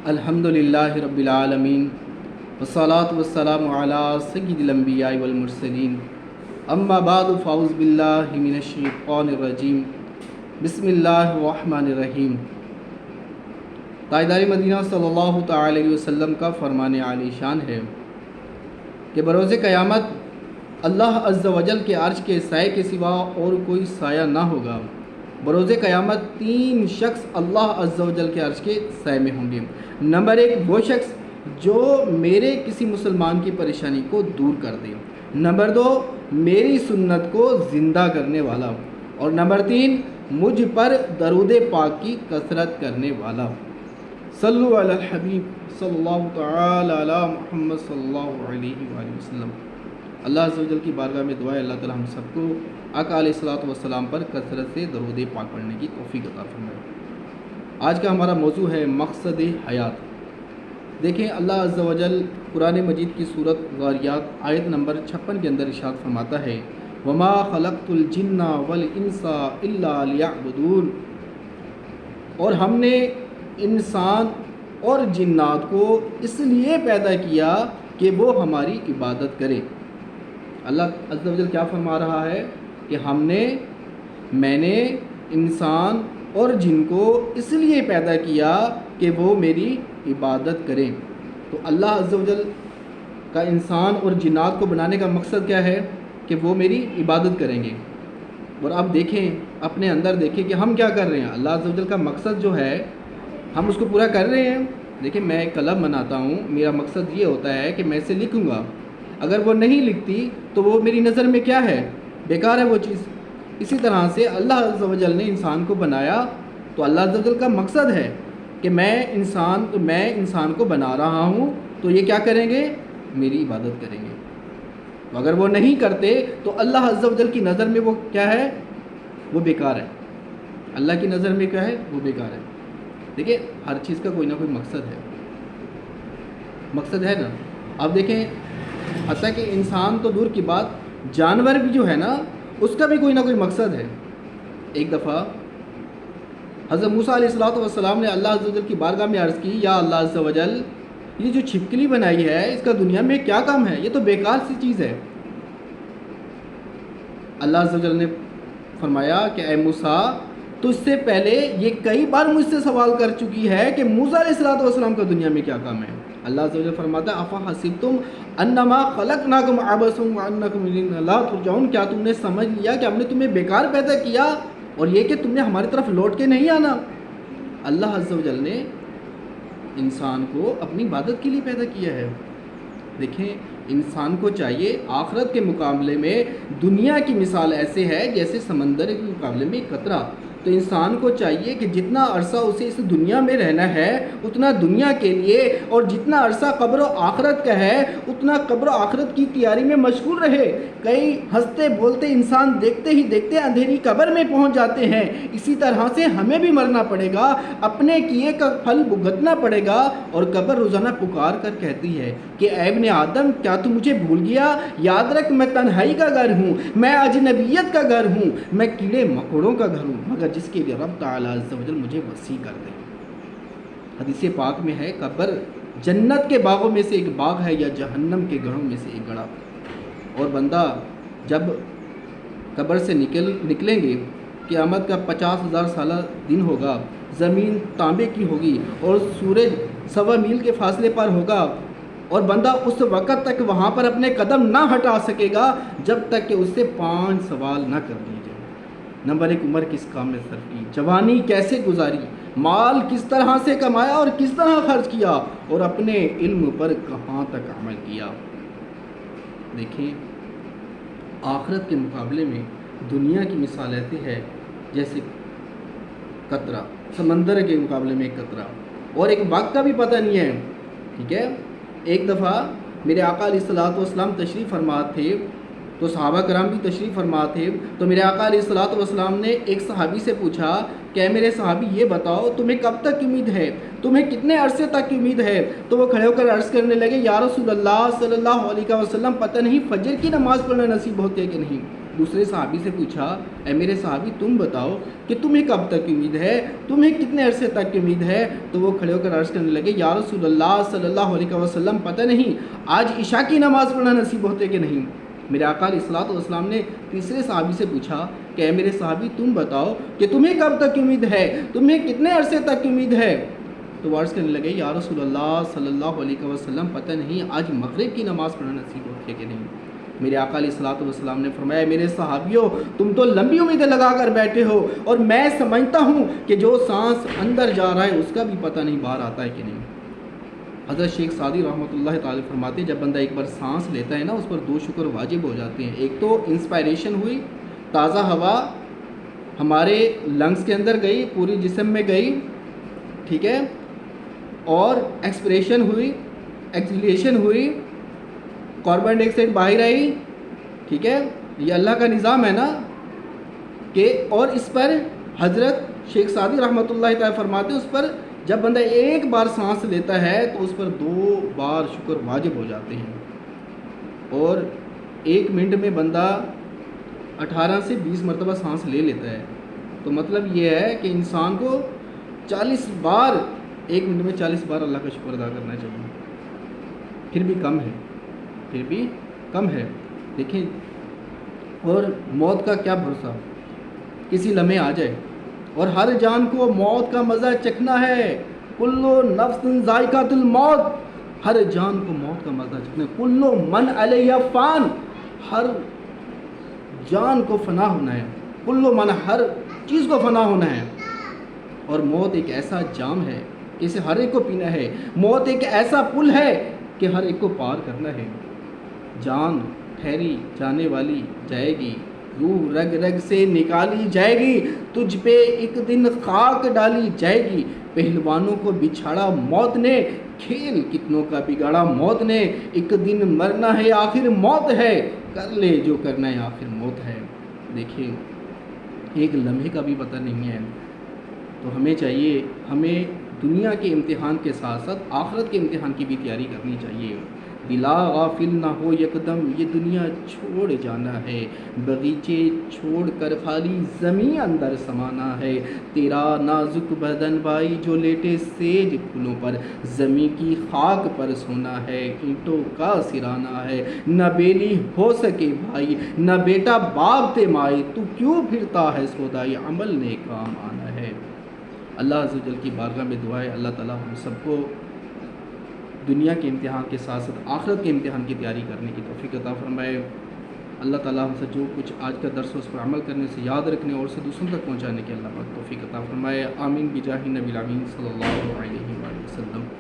الحمدللہ رب العالمین والصلاة والسلام علی سید الانبیاء والمرسلین اما بعد فاعوذ باللہ من الشیطان الرجیم بسم اللہ الرحمن الرحیم۔ تاجدار مدینہ صلی اللہ تعالی علیہ وسلم کا فرمان عالی شان ہے کہ بروز قیامت اللہ عز و جل کے عرش کے سائے کے سوا اور کوئی سایہ نہ ہوگا۔ بروز قیامت 3 شخص اللہ عز و جل کے عرش کے سائے میں ہوں گے۔ نمبر 1 وہ شخص جو میرے کسی مسلمان کی پریشانی کو دور کر دے۔ نمبر 2 میری سنت کو زندہ کرنے والا۔ اور نمبر 3 مجھ پر درود پاک کی کثرت کرنے والا۔ صلو علی الحبیب صلی اللہ تعالی علی محمد صلی اللہ علیہ وآلہ وسلم۔ اللہ عز و جل کی بارگاہ میں دعا ہے اللہ تعالی ہم سب کو آقا علیہ الصلوۃ والسلام پر کثرت سے درود پاک پڑھنے کی توفیق عطا فرمائے۔ آج کا ہمارا موضوع ہے مقصد حیات۔ دیکھیں اللہ عز و جل قرآن مجید کی سورۃ ذاریات آیت نمبر 56 کے اندر ارشاد فرماتا ہے وما خلقت الجن والانس الا لیعبدون، اور ہم نے انسان اور جنات کو اس لیے پیدا کیا کہ وہ ہماری عبادت کرے۔ اللہ عز و جل کیا فرما رہا ہے کہ میں نے انسان اور جن کو اس لیے پیدا کیا کہ وہ میری عبادت کریں۔ تو اللہ عز و جل کا انسان اور جنات کو بنانے کا مقصد کیا ہے کہ وہ میری عبادت کریں گے۔ اور اب دیکھیں اپنے اندر دیکھیں کہ ہم کیا کر رہے ہیں۔ اللہ عز و جل کا مقصد جو ہے ہم اس کو پورا کر رہے ہیں۔ دیکھیں میں ایک قلم بناتا ہوں، میرا مقصد یہ ہوتا ہے کہ میں اسے لکھوں گا، اگر وہ نہیں لکھتی تو وہ میری نظر میں کیا ہے، بیکار ہے وہ چیز۔ اسی طرح سے اللہ عز و جل نے انسان کو بنایا تو اللہ عز و جل کا مقصد ہے کہ میں انسان کو بنا رہا ہوں تو یہ کیا کریں گے، میری عبادت کریں گے۔ اگر وہ نہیں کرتے تو اللہ عز و جل کی نظر میں وہ کیا ہے، وہ بیکار ہے۔ اللہ کی نظر میں کیا ہے، وہ بیکار ہے۔ دیکھیں ہر چیز کا کوئی نہ کوئی مقصد ہے نا۔ اب دیکھیں حتیٰ کہ انسان تو دور کی بات، جانور بھی جو ہے نا اس کا بھی کوئی نہ کوئی مقصد ہے۔ ایک دفعہ حضرت موسیٰ علیہ السلام نے اللہ عز و جل کی بارگاہ میں عرض کی یا اللہ عز و جل یہ جو چھپکلی بنائی ہے اس کا دنیا میں کیا کام ہے، یہ تو بیکار سی چیز ہے۔ اللہ عز و جل نے فرمایا کہ اے موسیٰ تو اس سے پہلے یہ کئی بار مجھ سے سوال کر چکی ہے کہ موسیٰ علیہ السلام کا دنیا میں کیا کام ہے۔ اللہ عز و جل فرماتا ہے افحسبتم انما خلقناکم عبثا وانکم الینا لا ترجعون، کیا تم نے سمجھ لیا کہ ہم نے تمہیں بیکار پیدا کیا اور یہ کہ تم نے ہماری طرف لوٹ کے نہیں آنا۔ اللہ عز و جل نے انسان کو اپنی عبادت کے لیے پیدا کیا ہے۔ دیکھیں انسان کو چاہیے آخرت کے مقابلے میں دنیا کی مثال ایسے ہے جیسے سمندر کے مقابلے میں ایک قطرہ۔ تو انسان کو چاہیے کہ جتنا عرصہ اسے اس دنیا میں رہنا ہے اتنا دنیا کے لیے، اور جتنا عرصہ قبر و آخرت کا ہے اتنا قبر و آخرت کی تیاری میں مشغول رہے۔ کئی ہنستے بولتے انسان دیکھتے ہی دیکھتے اندھیری قبر میں پہنچ جاتے ہیں۔ اسی طرح سے ہمیں بھی مرنا پڑے گا، اپنے کیے کا پھل بھگتنا پڑے گا، اور قبر روزانہ پکار کر کہتی ہے کہ اے ابن آدم کیا تو مجھے بھول گیا؟ یاد رکھ میں تنہائی کا گھر ہوں، میں اجنبیت کا گھر ہوں، میں کیڑے مکوڑوں کا گھر ہوں، مگر جس کے لیے رب تعالی عز و جل مجھے وسیع کر دے۔ حدیث پاک میں ہے قبر جنت کے باغوں میں سے ایک باغ ہے یا جہنم کے گڑھوں میں سے ایک گڑھا۔ اور بندہ جب قبر سے نکلیں گے قیامت کا 50,000 سالہ دن ہوگا، زمین تانبے کی ہوگی اور سورج 1.25 میل کے فاصلے پر ہوگا، اور بندہ اس وقت تک وہاں پر اپنے قدم نہ ہٹا سکے گا جب تک کہ اس سے 5 سوال نہ کر دیے جائیں۔ نمبر 1 عمر کس کام میں صرف کی، جوانی کیسے گزاری، مال کس طرح سے کمایا اور کس طرح خرچ کیا، اور اپنے علم پر کہاں تک عمل کیا۔ دیکھیں آخرت کے مقابلے میں دنیا کی مثال ایسی ہے جیسے قطرہ، سمندر کے مقابلے میں ایک قطرہ، اور ایک وقت کا بھی پتہ نہیں ہے۔ ٹھیک ہے، ایک دفعہ میرے آقا علیہ الصلوۃ والسلام تشریف فرما تھے تو صحابہ کرام بھی تشریف فرما تھے، تو میرے آقا علیہ الصلوۃ والسلام نے ایک صحابی سے پوچھا کہ اے میرے صحابی یہ بتاؤ تمہیں کب تک امید ہے، تمہیں کتنے عرصے تک امید ہے؟ تو وہ کھڑے ہو کر عرض کرنے لگے یا رسول اللہ صلی اللہ علیہ وسلم پتہ نہیں فجر کی نماز پڑھنا نصیب ہوتی ہے کہ نہیں۔ دوسرے صحابی سے پوچھا اے میرے صحابی تم بتاؤ کہ تمہیں کب تک کی امید ہے، تمہیں کتنے عرصے تک کی امید ہے؟ تو وہ کھڑے ہو کر عرض کرنے لگے یا رسول اللہ صلی اللہ علیہ وسلم پتہ نہیں آج عشاء کی نماز پڑھنا نصیب ہوتے کہ نہیں۔ میرے آقا علیہ الصلوۃ والسلام نے تیسرے صحابی سے پوچھا کہ اے میرے صحابی تم بتاؤ کہ تمہیں کب تک کی امید ہے، تمہیں کتنے عرصے تک کی امید ہے؟ تو وہ عرض کرنے لگے یا رسول اللہ صلی اللہ علیہ وسلم پتہ نہیں آج مغرب کی نماز پڑھنا نصیب ہوتی ہے کہ نہیں۔ میرے آقا علیہ الصلوۃ والسلام نے فرمایا میرے صحابیوں تم تو لمبی امیدیں لگا کر بیٹھے ہو، اور میں سمجھتا ہوں کہ جو سانس اندر جا رہا ہے اس کا بھی پتہ نہیں باہر آتا ہے کہ نہیں۔ حضرت شیخ سعدی رحمۃ اللہ تعالی فرماتے ہیں جب بندہ ایک بار سانس لیتا ہے نا اس پر دو شکر واجب ہو جاتے ہیں۔ ایک تو انسپائریشن ہوئی، تازہ ہوا ہمارے لنگس کے اندر گئی، پوری جسم میں گئی، ٹھیک ہے، اور ایکسپریشن ہوئی، ایکسیلیشن ہوئی، کاربن ڈائی آکسائڈ باہر آئی، ٹھیک ہے، یہ اللہ کا نظام ہے نا کہ اور اس پر حضرت شیخ سعدی رحمۃ اللہ تعالی فرماتے ہیں اس پر جب بندہ ایک بار سانس لیتا ہے تو اس پر 2 بار شکر واجب ہو جاتے ہیں، اور 1 منٹ میں بندہ 18 سے 20 مرتبہ سانس لے لیتا ہے۔ تو مطلب یہ ہے کہ انسان کو 40 بار 1 منٹ میں 40 بار اللہ کا شکر ادا کرنا چاہیے، پھر بھی کم ہے، پھر بھی کم ہے۔ دیکھیں اور موت کا کیا بھروسہ، کسی لمحے آ جائے، اور ہر جان کو موت کا مزہ چکھنا ہے۔ کلو نفس ذائقۃ الموت، ہر جان کو موت کا مزہ چکھنا ہے۔ کلو من علیہ فان، ہر جان کو فنا ہونا ہے، کلو من، ہر چیز کو فنا ہونا ہے۔ اور موت ایک ایسا جام ہے کہ اسے ہر ایک کو پینا ہے، موت ایک ایسا پل ہے کہ ہر ایک کو پار کرنا ہے۔ جان ٹھہری جانے والی جائے گی، روح رگ رگ سے نکالی جائے گی، تجھ پہ ایک دن خاک ڈالی جائے گی۔ پہلوانوں کو بچھاڑا موت نے، کھیل کتنوں کا بگاڑا موت نے۔ ایک دن مرنا ہے آخر موت ہے، کر لے جو کرنا ہے آخر موت ہے۔ دیکھیں ایک لمحے کا بھی پتہ نہیں ہے، تو ہمیں چاہیے ہمیں دنیا کے امتحان کے ساتھ ساتھ آخرت کے امتحان کی بھی تیاری کرنی چاہیے۔ دلا غافل نہ ہو یکدم، یہ دنیا چھوڑ جانا ہے، باغیچے چھوڑ کر خالی زمین اندر سمانا ہے۔ تیرا نازک بدن بھائی جو لیٹے سیج پھولوں پر، زمین کی خاک پر سونا ہے، اینٹوں کا سرانا ہے۔ نہ بیلی ہو سکے بھائی، نہ بیٹا باپ تے مائے، تو کیوں پھرتا ہے سودائی، عمل نے کام آنا ہے۔ اللہ عز و جل کی بارگاہ میں دعا ہے اللہ تعالیٰ ہم سب کو دنیا کے امتحان کے ساتھ ساتھ آخرت کے امتحان کی تیاری کرنے کی توفیق عطا فرمائے۔ اللہ تعالیٰ ہم سے جو کچھ آج کا درس اس پر عمل کرنے سے یاد رکھنے اور اسے دوسروں تک پہنچانے کی اللہ پاک توفیق عطا فرمائے۔ آمین بجاہ نبی الامین صلی اللہ علیہ وسلم۔